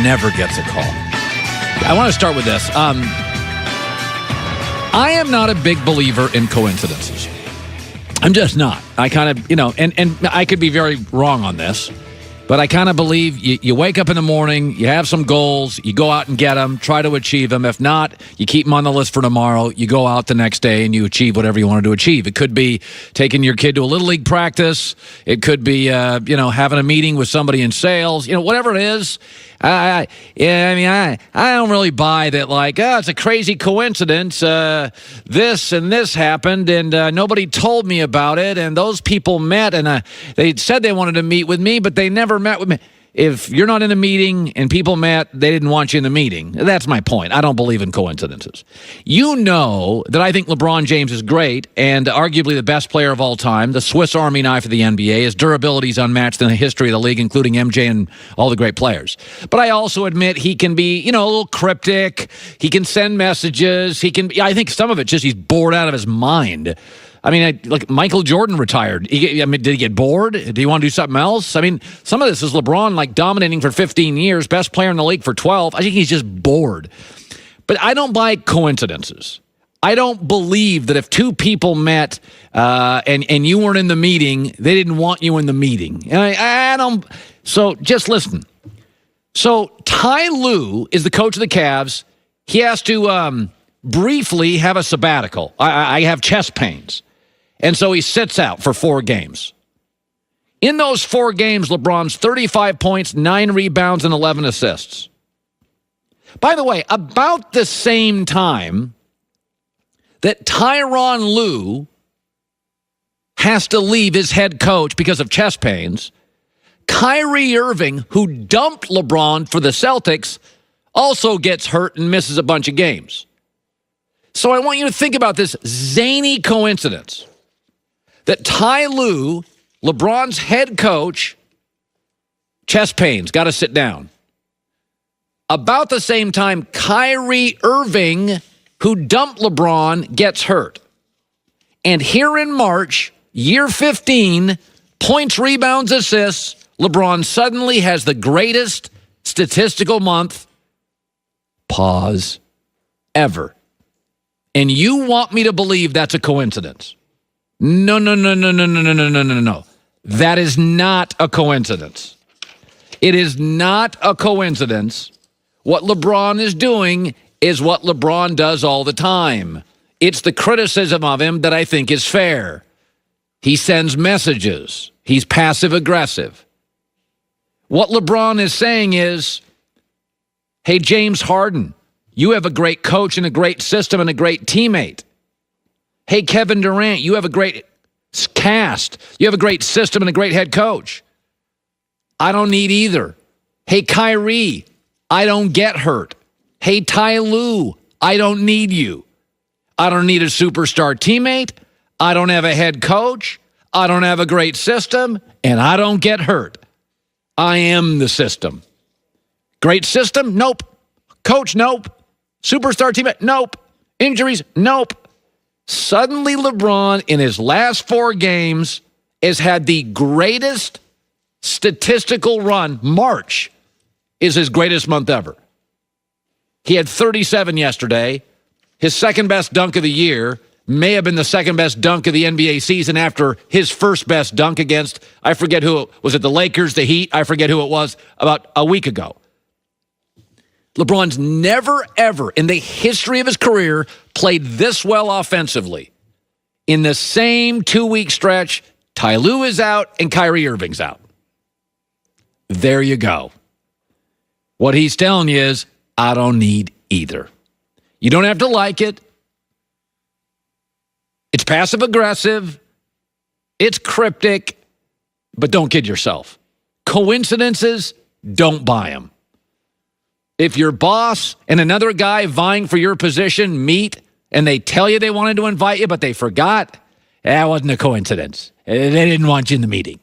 never gets a call. I want to start with this. I am not a big believer in coincidences. I'm just not. I kind of, and I could be very wrong on this, but I kind of believe you wake up in the morning, you have some goals, you go out and get them, try to achieve them. If not, you keep them on the list for tomorrow. You go out the next day and you achieve whatever you wanted to achieve. It could be taking your kid to a Little League practice. It could be, having a meeting with somebody in sales. Whatever it is. I don't really buy that, it's a crazy coincidence. This and this happened, and nobody told me about it, and those people met, and they said they wanted to meet with me, but they never met with me. If you're not in a meeting and people met, they didn't want you in the meeting. That's my point. I don't believe in coincidences. You know that I think LeBron James is great and arguably the best player of all time, the Swiss Army knife of the NBA. His durability is unmatched in the history of the league, including MJ and all the great players. But I also admit he can be, a little cryptic. He can send messages. I think some of it just he's bored out of his mind. Michael Jordan retired. Did he get bored? Did he want to do something else? Some of this is LeBron dominating for 15 years, best player in the league for 12. I think he's just bored. But I don't buy coincidences. I don't believe that if two people met and you weren't in the meeting, they didn't want you in the meeting. And I don't. So just listen. So Ty Lue is the coach of the Cavs. He has to briefly have a sabbatical. I have chest pains. And so he sits out for 4 games. In those 4 games, LeBron's 35 points, 9 rebounds, and 11 assists. By the way, about the same time that Tyronn Lue has to leave his head coach because of chest pains, Kyrie Irving, who dumped LeBron for the Celtics, also gets hurt and misses a bunch of games. So I want you to think about this zany coincidence that Ty Lue, LeBron's head coach, chest pains, got to sit down. About the same time, Kyrie Irving, who dumped LeBron, gets hurt. And here in March, year 15, points, rebounds, assists, LeBron suddenly has the greatest statistical month, pause, ever. And you want me to believe that's a coincidence? No. That is not a coincidence. It is not a coincidence. What LeBron is doing is what LeBron does all the time. It's the criticism of him that I think is fair. He sends messages. He's passive-aggressive. What LeBron is saying is, hey, James Harden, you have a great coach and a great system and a great teammate. Hey, Kevin Durant, you have a great cast. You have a great system and a great head coach. I don't need either. Hey, Kyrie, I don't get hurt. Hey, Ty Lue, I don't need you. I don't need a superstar teammate. I don't have a head coach. I don't have a great system, and I don't get hurt. I am the system. Great system? Nope. Coach? Nope. Superstar teammate? Nope. Injuries? Nope. Suddenly, LeBron, in his last 4 games, has had the greatest statistical run. March is his greatest month ever. He had 37 yesterday. His second-best dunk of the year may have been the second-best dunk of the NBA season after his first-best dunk against, I forget who, was it the Lakers, the Heat? I forget who it was, about a week ago. LeBron's never, ever in the history of his career played this well offensively. In the same 2-week stretch, Ty Lue is out and Kyrie Irving's out. There you go. What he's telling you is, I don't need either. You don't have to like it. It's passive-aggressive. It's cryptic. But don't kid yourself. Coincidences, don't buy them. If your boss and another guy vying for your position meet and they tell you they wanted to invite you, but they forgot, that wasn't a coincidence. They didn't want you in the meeting.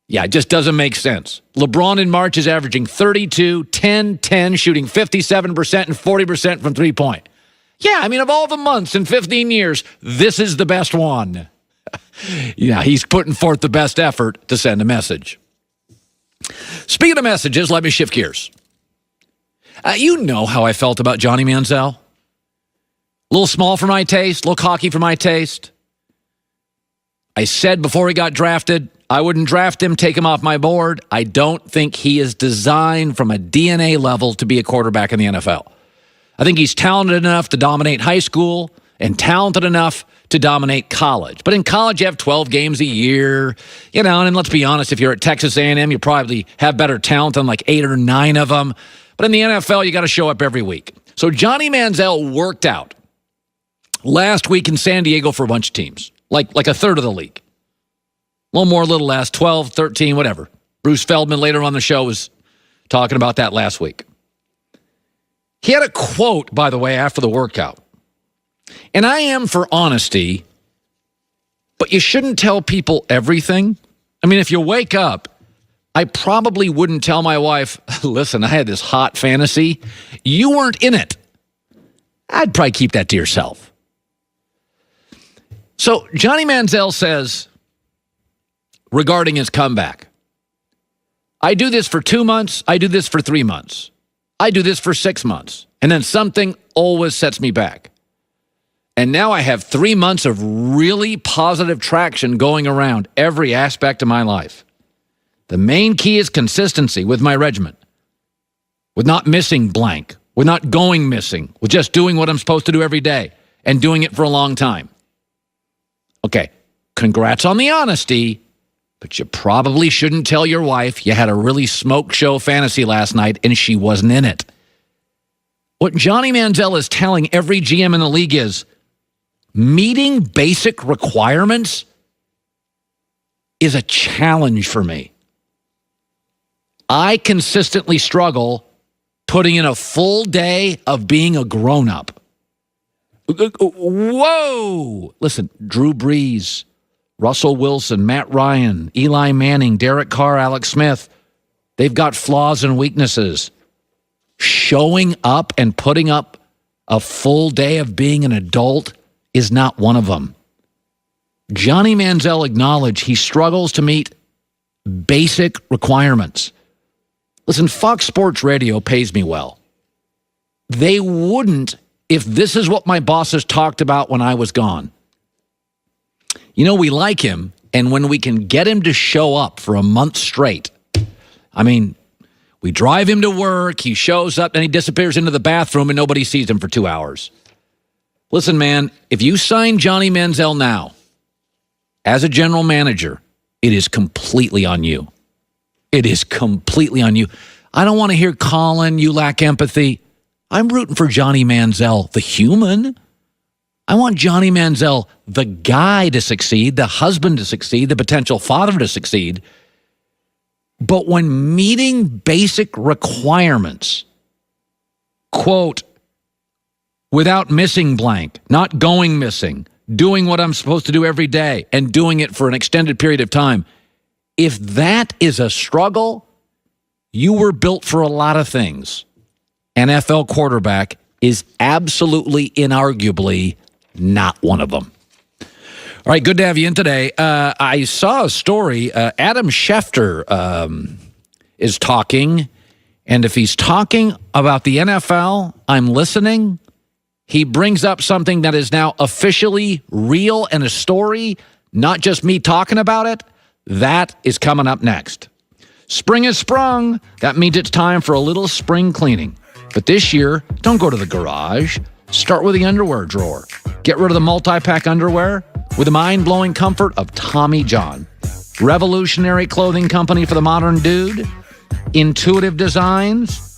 Yeah, it just doesn't make sense. LeBron in March is averaging 32, 10, 10, shooting 57% and 40% from three-point. Yeah, of all the months in 15 years, this is the best one. Yeah, he's putting forth the best effort to send a message. Speaking of messages, let me shift gears. You know how I felt about Johnny Manziel. A little small for my taste, a little cocky for my taste. I said before he got drafted, I wouldn't draft him, take him off my board. I don't think he is designed from a DNA level to be a quarterback in the NFL. I think he's talented enough to dominate high school and talented enough to dominate college. But in college, you have 12 games a year, and let's be honest, if you're at Texas A&M, you probably have better talent than like 8 or 9 of them. But in the NFL, you got to show up every week. So Johnny Manziel worked out last week in San Diego for a bunch of teams, like a third of the league. A little more, a little less, 12, 13, whatever. Bruce Feldman later on the show was talking about that last week. He had a quote, by the way, after the workout. And I am for honesty, but you shouldn't tell people everything. I mean, if you wake up, I probably wouldn't tell my wife, listen, I had this hot fantasy. You weren't in it. I'd probably keep that to yourself. So Johnny Manziel says, regarding his comeback, I do this for 2 months. I do this for 3 months. I do this for 6 months. And then something always sets me back. And now I have 3 months of really positive traction going around every aspect of my life. The main key is consistency with my regimen, with not missing blank, with not going missing, with just doing what I'm supposed to do every day and doing it for a long time. Okay, congrats on the honesty, but you probably shouldn't tell your wife you had a really smoke show fantasy last night and she wasn't in it. What Johnny Manziel is telling every GM in the league is meeting basic requirements is a challenge for me. I consistently struggle putting in a full day of being a grown-up. Whoa! Listen, Drew Brees, Russell Wilson, Matt Ryan, Eli Manning, Derek Carr, Alex Smith, they've got flaws and weaknesses. Showing up and putting up a full day of being an adult is not one of them. Johnny Manziel acknowledged he struggles to meet basic requirements. Listen, Fox Sports Radio pays me well. They wouldn't if this is what my bosses talked about when I was gone. We like him, and when we can get him to show up for a month straight, I mean, we drive him to work, he shows up, and he disappears into the bathroom, and nobody sees him for 2 hours. Listen, man, if you sign Johnny Manziel now as a general manager, it is completely on you. It is completely on you. I don't want to hear, Colin, you lack empathy. I'm rooting for Johnny Manziel, the human. I want Johnny Manziel, the guy, to succeed, the husband to succeed, the potential father to succeed. But when meeting basic requirements, quote, without missing blank, not going missing, doing what I'm supposed to do every day and doing it for an extended period of time, if that is a struggle, you were built for a lot of things. NFL quarterback is absolutely, inarguably not one of them. All right, good to have you in today. I saw a story. Adam Schefter is talking, and if he's talking about the NFL, I'm listening. He brings up something that is now officially real and a story, not just me talking about it. That is coming up next. Spring has sprung. That means it's time for a little spring cleaning. But this year, don't go to the garage. Start with the underwear drawer. Get rid of the multi-pack underwear with the mind-blowing comfort of Tommy John. Revolutionary clothing company for the modern dude. Intuitive designs.